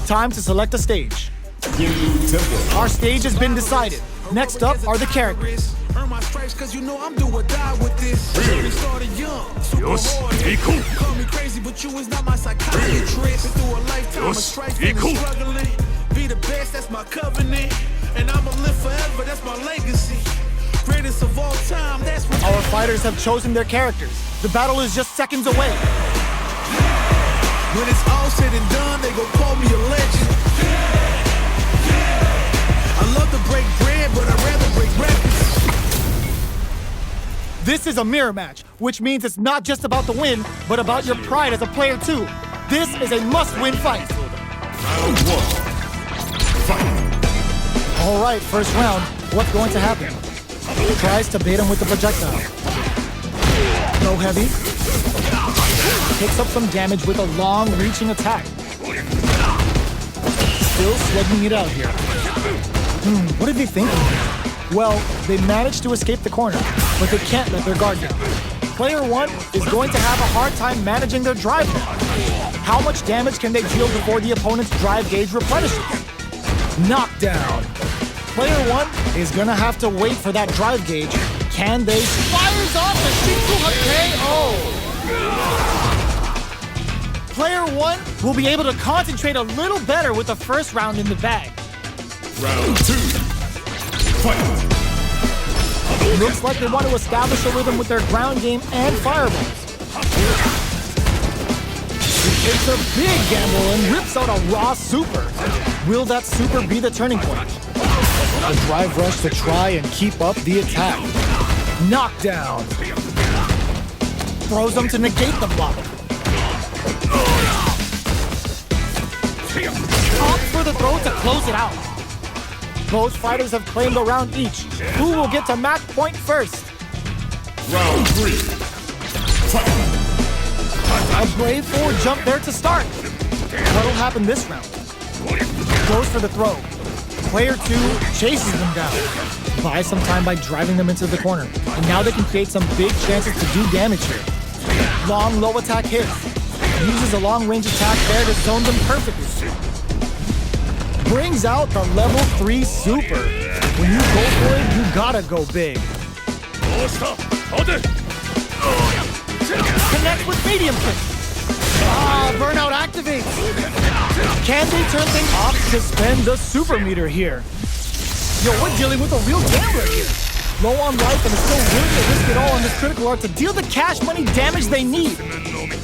Time to select a stage. Our stage has been decided. Next up are the characters. Earn my stripes cause you know I'm do or die with this. Started young, super hard. Call me crazy, but you is not my psychiatrist. Been through a lifetime of strife and struggling. Be the best, that's my covenant. And I'ma live forever, that's my legacy. Greatest of all time, that's what Our fighters have chosen their characters. The battle is just seconds away. when it's all said and done, they gon' call me a legend. I love to break bread, but I'd rather break records. This is a mirror match, which means it's not just about the win, but about your pride as a player too. This is a must-win fight. Round 1. Fight. All right, first round. What's going to happen? Tries to bait him with the projectile. Go heavy. Picks up some damage with a long-reaching attack. Still slugging it out here. What are they thinking? Well, they managed to escape the corner, but they can't let their guard down. Player 1 is going to have a hard time managing their drive now. How much damage can they deal before the opponent's drive gauge replenishes? Knockdown. Player 1 is gonna have to wait for that drive gauge. Can they? Fires off the Shikuha KO! Player 1 will be able to concentrate a little better with the first round in the bag. Round 2. Fight. Looks like they want to establish a rhythm with their ground game and fireballs. He takes a big gamble and rips out a raw super. Will that super be the turning point? A drive rush to try and keep up the attack. Knockdown. Throws them to negate the block. Opts for the throw to close it out. Both fighters have claimed a round each. Who will get to match point first? Round 3. Fight. A brave forward jump there to start. What'll happen this round? Goes for the throw. Player 2 chases them down. Buys some time by driving them into the corner. And now they can create some big chances to do damage here. Long, low attack hits. Uses a long-range attack there to zone them perfectly. Brings out the level 3 super. When you go for it, you gotta go big. Connect with medium kick. Burnout activates. Can they turn things off to spend the super meter here? Yo, we're dealing with a real gambler here. Low on life and is still willing to risk it all on this critical art to deal the cash money damage they need.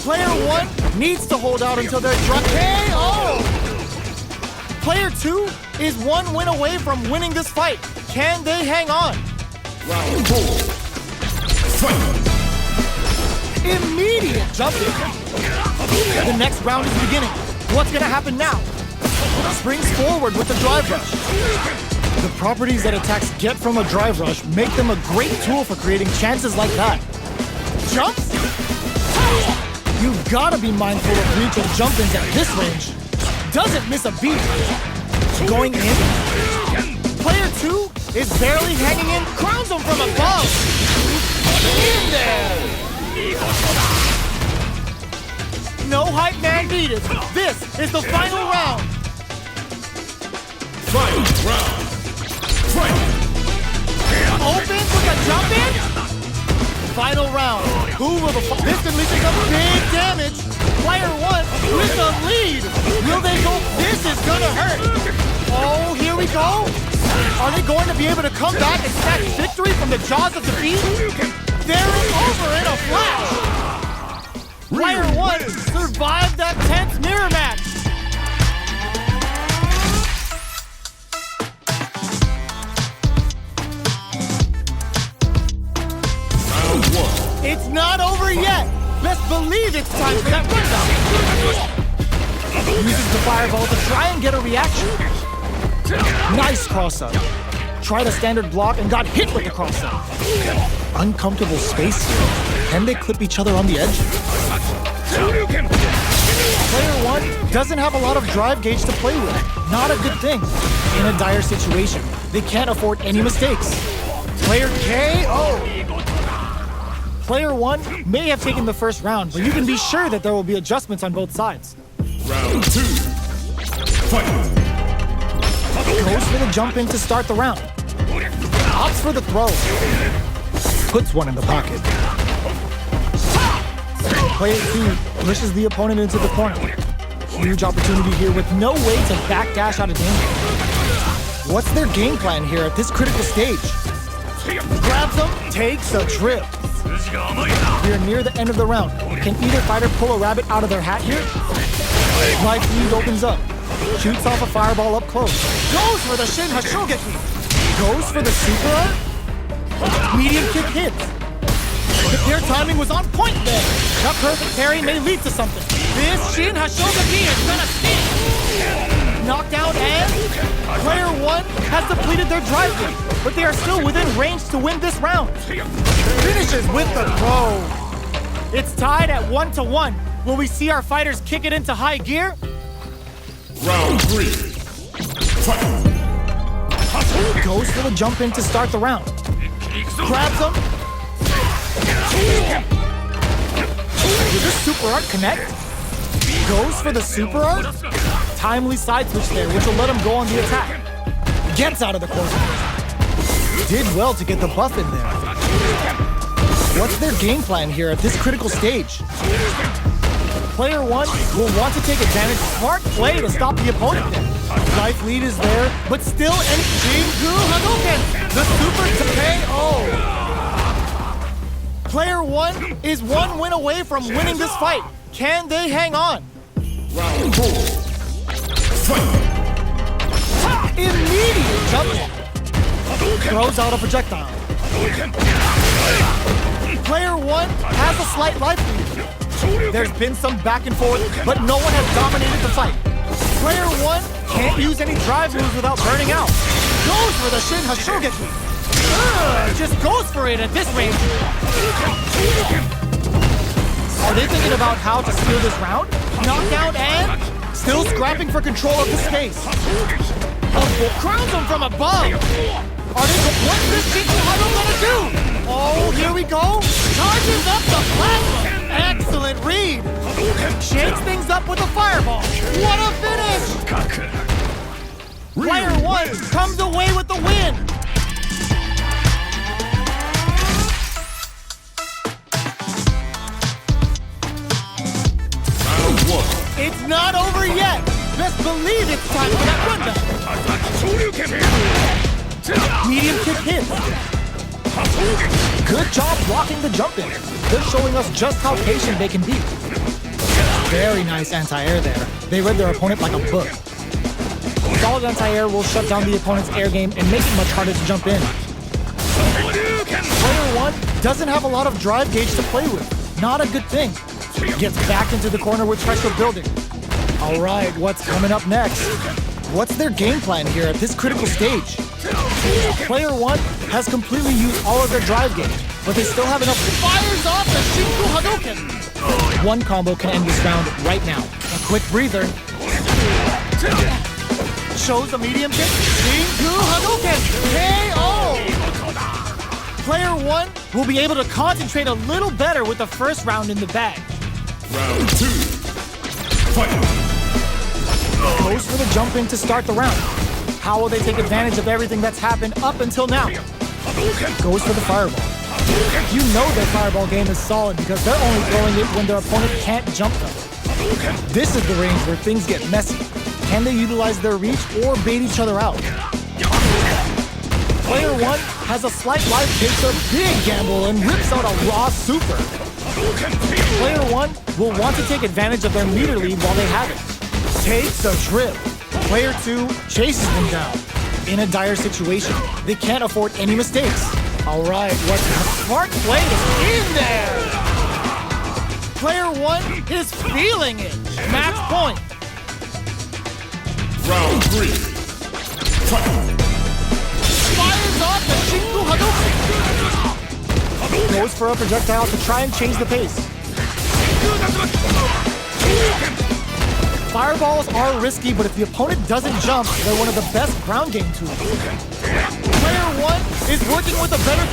Player 1 needs to hold out until they're drunk. KO! Player 2 is one win away from winning this fight. Can they hang on? Round 4. Fight. Immediate jumping. The next round is beginning. What's gonna happen now? Springs forward with the drive rush. The properties that attacks get from a drive rush make them a great tool for creating chances like that. Jumps? You've gotta be mindful of reach and jump-ins at this range. Doesn't miss a beat. Going in. Player 2 is barely hanging in, crowns him from above. In there. No hype man beat it. This is the final round. Final round. Fight. Opens with a jump in. Final round. Who will this unleashes some big damage. Player 1 with the lead. Will they go? This is gonna hurt. Oh, here we go. Are they going to be able to come back and snatch victory from the jaws of defeat? There it's over in a flash. Player 1 survived that tense mirror match. Round 1. It's not over yet. Best believe it's time for that rundown. Uses the fireball to try and get a reaction. Nice cross-up. Tried a standard block and got hit with the cross-up. Uncomfortable space here. Can they clip each other on the edge? Player 1 doesn't have a lot of drive gauge to play with. Not a good thing. In a dire situation, they can't afford any mistakes. Player KO! Player 1 may have taken the first round, but you can be sure that there will be adjustments on both sides. Round 2. Fight! Goes for the jump in to start the round. Opts for the throw. Puts one in the pocket. Player 2 pushes the opponent into the corner. Huge opportunity here with no way to backdash out of danger. What's their game plan here at this critical stage? Grabs him, takes a trip. We are near the end of the round. Can either fighter pull a rabbit out of their hat here? Life lead opens up. Shoots off a fireball up close. Goes for the Shin Hashogeki. Goes for the super art. Medium kick hits. The pair timing was on point there. That perfect parry may lead to something. This Shin Hashogeki is gonna sting. Knockdown and player 1 has depleted their drive game, but they are still within range to win this round. Finishes with the throw. It's tied at 1-1. Will we see our fighters kick it into high gear? Round 3. Fight! Goes for the jump in to start the round. Grabs him. Did this super art connect? Goes for the super art. Timely side switch there, which will let him go on the attack. Gets out of the corner. Did well to get the buff in there. What's their game plan here at this critical stage? Player 1 will want to take advantage. Smart play to stop the opponent there. Life lead is there, but still any Jingu Hadouken! The super to KO! Player 1 is one win away from winning this fight. Can they hang on? Round 4. Fight! Immediate jump. Throws out a projectile. Player 1 has a slight life lead. There's been some back and forth, but no one has dominated the fight. Player 1 can't use any drive moves without burning out. Goes for the Shin Hashogeki. Just goes for it at this range. Are they thinking about how to steal this round? Knockdown and still scrapping for control of the space. Crowns him from above. What's this Jingu Hado gonna do? Oh, here we go. Charges up the plasma. Excellent read. Shakes things up with a fireball. What a finish. Player 1 comes away with the win. Round 1. It's not over yet. Best believe it's time for that rundown. Medium kick hit. Good job blocking the jump in. They're showing us just how patient they can be. Very nice anti-air there. They read their opponent like a book. Solid anti-air will shut down the opponent's air game and make it much harder to jump in. Player 1 doesn't have a lot of drive gauge to play with. Not a good thing. Gets back into the corner with pressure building. All right, what's coming up next? What's their game plan here at this critical stage? Player 1 has completely used all of their drive gauge, but they still have enough. Fires off the Jingu Hadouken! One combo can end this round right now. A quick breather. Shows a medium kick. Jingu Hadouken! KO! Player 1 will be able to concentrate a little better with the first round in the bag. Round 2. Fight! Goes for the jump in to start the round. How will they take advantage of everything that's happened up until now? Goes for the fireball. You know their fireball game is solid because they're only throwing it when their opponent can't jump them. This is the range where things get messy. Can they utilize their reach or bait each other out? Player 1 has a slight life, takes a big gamble and rips out a raw super. Player 1 will want to take advantage of their meter lead while they have it. Takes a trip. Player 2 chases them down. In a dire situation, they can't afford any mistakes. All right, what's the smart play is in there? Player 1 is feeling it. Match point. Round 3. Fight! Fires off the Jingu Hadouken. Goes for a projectile to try and change the pace. Fireballs are risky, but if the opponent doesn't jump, they're one of the best ground game tools. Player 1 is working with a better...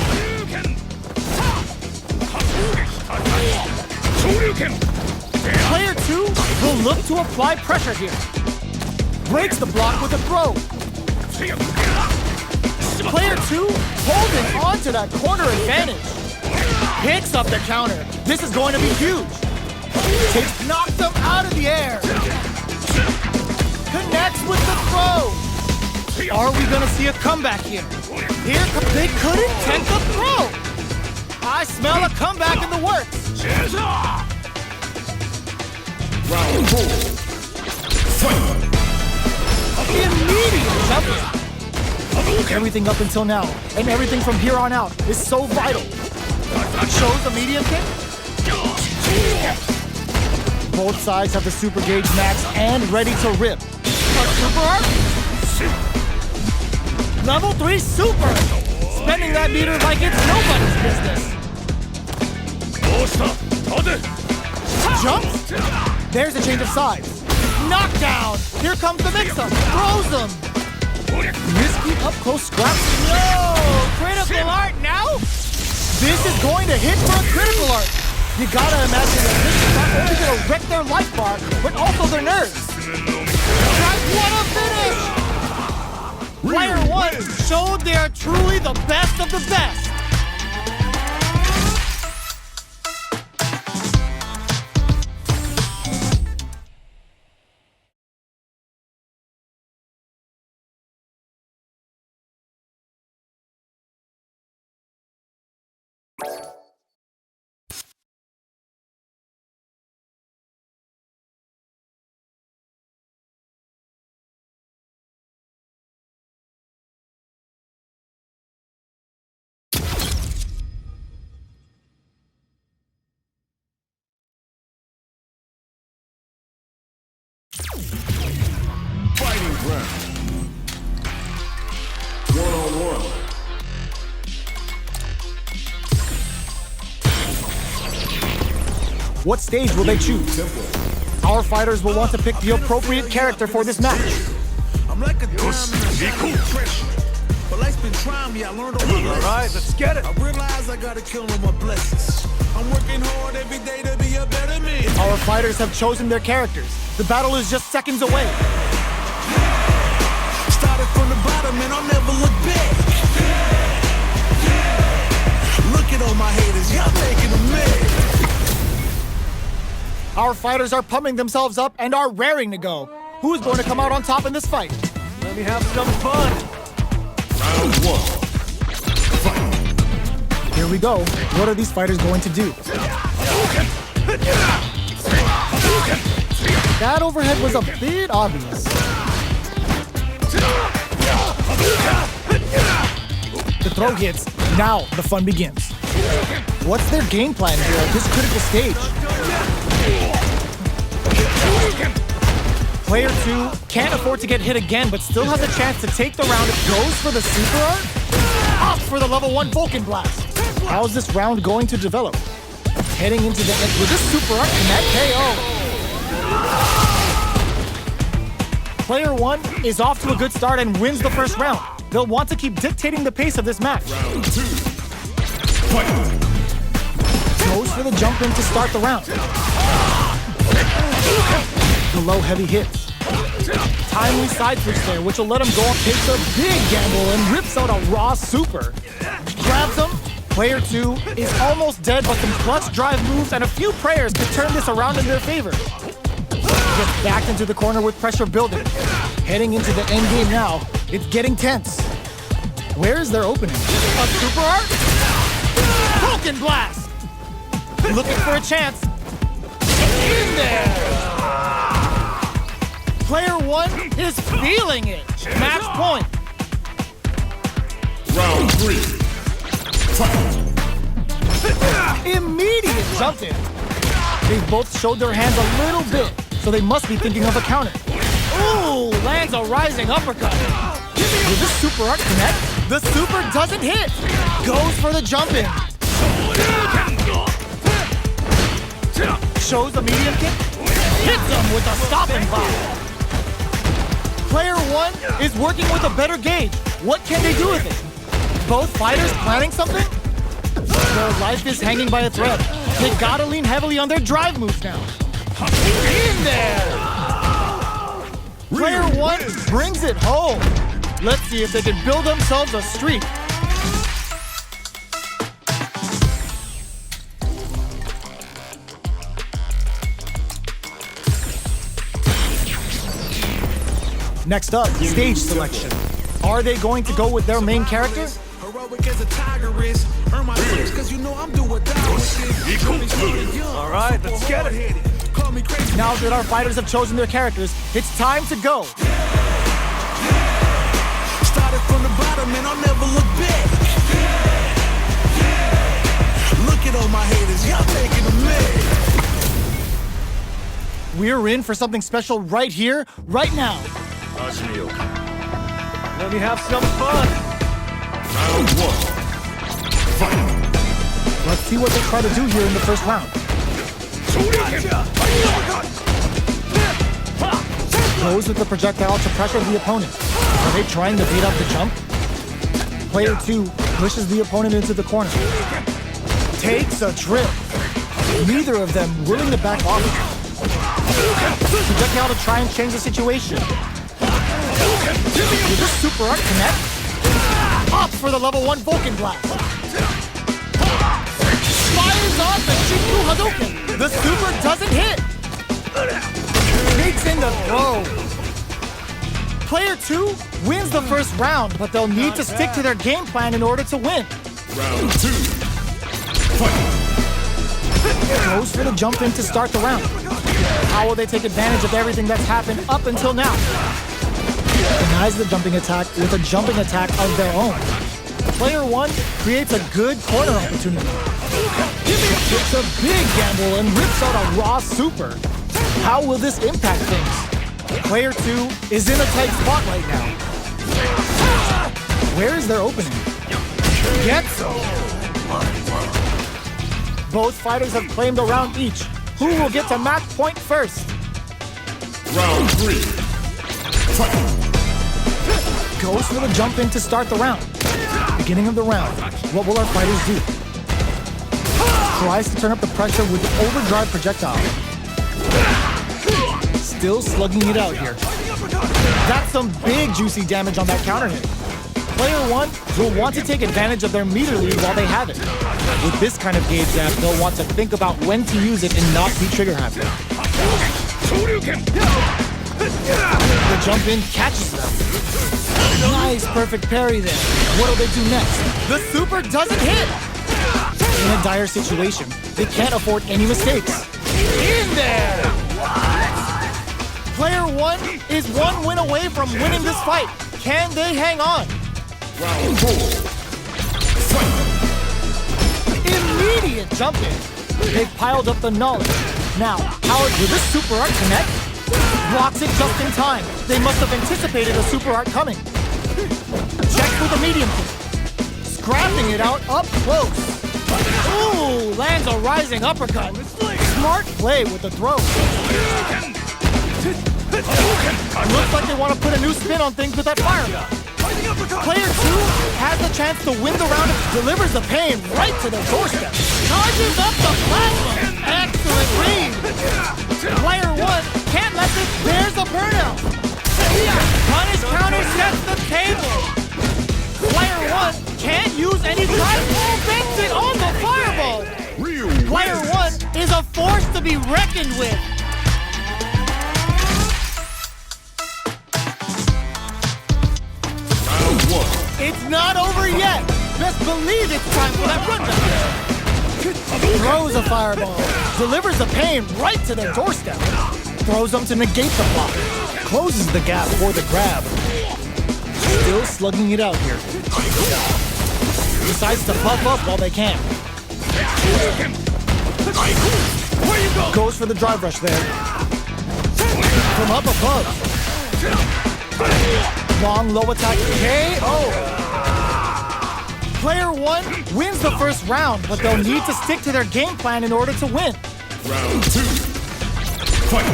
Player 2 will look to apply pressure here. breaks the block with a throw. Player 2 holding on to that corner advantage. Picks up the counter. This is going to be huge. Knocks them out of the air. Connects with the throw. Are we going to see a comeback here? They couldn't tank the throw. I smell a comeback in the works. Round 4. Fight! Immediate jumping. Everything up until now, and everything from here on out, is so vital. Shows the medium kick. Both sides have the super gauge max and ready to rip. Super art? Level 3 super! Spending that meter like it's nobody's business. Jumps? There's a change of sides. Knockdown! Here comes the mix-up. Throws them. Risky up-close scraps. No! Critical art now? This is going to hit for a critical art. You gotta imagine that this is not only gonna wreck their life bar, but also their nerves. What a finish! Player 1 showed they are truly the best of the best. Fighting round. 1-on-1. What stage will they choose? Our fighters will want to pick the appropriate character for this match. I'm like a diamond, but life's been trying me. I learned all my lessons. Alright, let's get it. I realize I gotta kill all my blessings. I'm working hard every day to be a better man. Our fighters have chosen their characters. The battle is just seconds away. Started from the bottom and I'll never look back. Look at all my haters, y'all making them mad. Our fighters are pumping themselves up and are raring to go. Who is going to come out on top in this fight? Let me have some fun. Round 1. Fight! Here we go. What are these fighters going to do? That overhead was a bit obvious. The throw hits. Now the fun begins. What's their game plan here at this critical stage? Player 2 can't afford to get hit again, but still has a chance to take the round. It goes for the super art. Off for the level 1 Vulcan Blast. How's this round going to develop? Heading into the end with this super art connect KO. Player 1 is off to a good start and wins the first round. They'll want to keep dictating the pace of this match. Round 2. Fight! Goes for the jump in to start the round. The low heavy hits. Timely side switch there, which will let him go up, takes a big gamble, and rips out a raw super. Grabs him. Player 2 is almost dead, but some clutch drive moves and a few prayers could turn this around in their favor. Gets backed into the corner with pressure building. Heading into the end game now. It's getting tense. Where is their opening? A super art? Vulcan Blast! Looking for a chance. In there! Player 1 is feeling it. Match point. Round 3. Fight! Immediate jump in. They've both showed their hands a little bit, so they must be thinking of a counter. Ooh, lands a rising uppercut. Will this super art connect? The super doesn't hit. Goes for the jump in. Shows the medium kick. Hits him with a stopping block. Player 1 is working with a better gauge. What can they do with it? Both fighters planning something? Their life is hanging by a thread. They gotta lean heavily on their drive moves now. In there! Player one brings it home. Let's see if they can build themselves a streak. Next up, stage selection. Are they going to go with their main character? Heroic as a tiger is. Earn my stripes, cause you know I'm do or die with this. All right, let's get it. Call me crazy. Now that our fighters have chosen their characters, it's time to go. Started from the bottom and I'll never look back. Look at all my haters, y'all taking a minute. We're in for something special right here, right now. Let me have some fun. Round one. Fight. Let's see what they try to do here in the first round. Goes with the projectile to pressure the opponent. Are they trying to beat up the jump? Player two pushes the opponent into the corner. Takes a trip. Neither of them willing to back off. Projectile to try and change the situation. Will this super art connect? Up for the level 1 Vulcan blast. Fires off the Shinku Hadouken. The super doesn't hit. Takes in the throw. Player 2 wins the first round, but they'll need to stick to their game plan in order to win. Round two. Fight. Goes for the jump in to start the round. How will they take advantage of everything that's happened up until now? Denies the jumping attack with a jumping attack of their own. Player 1 creates a good corner opportunity. Takes a big gamble and rips out a raw super. How will this impact things? Player 2 is in a tight spot right now. Where is their opening? Gets some. Both fighters have claimed a round each. Who will get to match point first? Round three. Fight. Goes for the jump in to start the round. Beginning of the round. What will our fighters do? Tries to turn up the pressure with the overdrive projectile. Still slugging it out here. That's some big juicy damage on that counter hit. Player 1 will want to take advantage of their meter lead while they have it. With this kind of gauge zap, they'll want to think about when to use it and not be trigger happy. The jump in catches them. Nice, perfect parry there. What'll they do next? The super doesn't hit! In a dire situation, they can't afford any mistakes. In there! Player 1 is one win away from winning this fight. Can they hang on? Round four. Fight. Immediate jump in. They've piled up the knowledge. Now, how will this super art connect? Blocks it just in time. They must have anticipated a super art coming. Checks with a medium kick. Scrapping it out up close. Ooh, lands a rising uppercut. Smart play with the throw. Looks like they want to put a new spin on things with that fireball. Player 2 has the chance to win the round and delivers the pain right to their doorstep. Charges up the plasma. Excellent read. Player 1 can't let this. There's a burnout. Punish counter sets the table. Player 1 can't use any drive. Bends it on the fireball. Player 1 is a force to be reckoned with. It's not over yet. Best believe it's time for that rundown. Throws a fireball. Delivers the pain right to their doorstep. Throws them to negate the block. Closes the gap for the grab. Still slugging it out here. Decides to buff up while they can. Goes for the drive rush there. From up above. Long low attack KO. Player 1 wins the first round, but they'll need to stick to their game plan in order to win. Round two. Fight.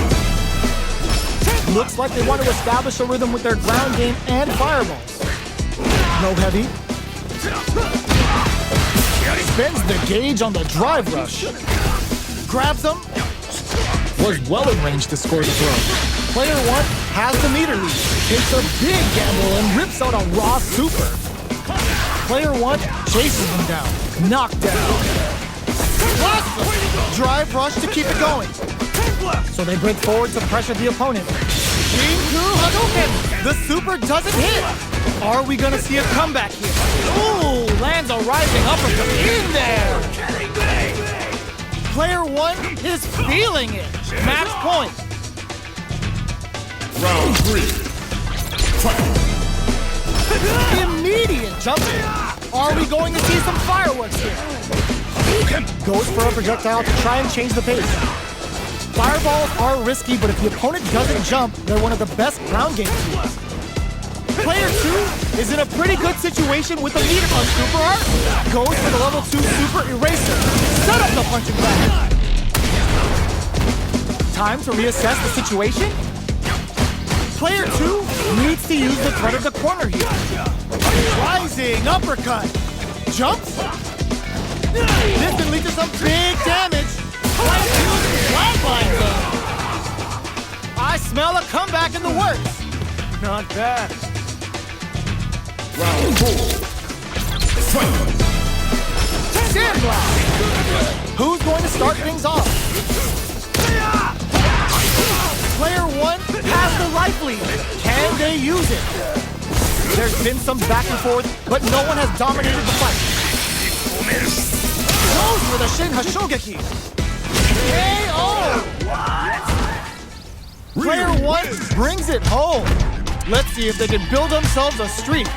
Looks like they want to establish a rhythm with their ground game and fireballs. No heavy. Spends the gauge on the drive rush. Grabs them. Was well in range to score the throw. Player 1 has the meter lead, takes a big gamble and rips out a raw super. Player 1 chases him down, knocked down. Awesome! Drive rush to keep it going. So they break forward to pressure the opponent. Shinku Hadouken! The super doesn't hit! Are we gonna see a comeback here? Ooh, lands a rising uppercut in there! Player 1 is feeling it! Match point! Round 3. Fight! Immediate jumping! Are we going to see some fireworks here? Goes for a projectile to try and change the pace. Fireballs are risky, but if the opponent doesn't jump, they're one of the best ground game tools. Player 2 is in a pretty good situation with the meter on super art. Goes for the level 2 super eraser. Set up the punching bag. Time to reassess the situation. Player 2 needs to use the threat of the corner here. Rising uppercut. Jumps. This can lead to some big damage. Player 2 is flatlined though. I smell a comeback in the works. Not bad. Round 4. Fight! Sandblast! Who's going to start things off? Player 1 has the life lead. Can they use it? There's been some back and forth, but no one has dominated the fight. Goes for the Shin Hashogeki. KO! Player 1 brings it home. Let's see if they can build themselves a streak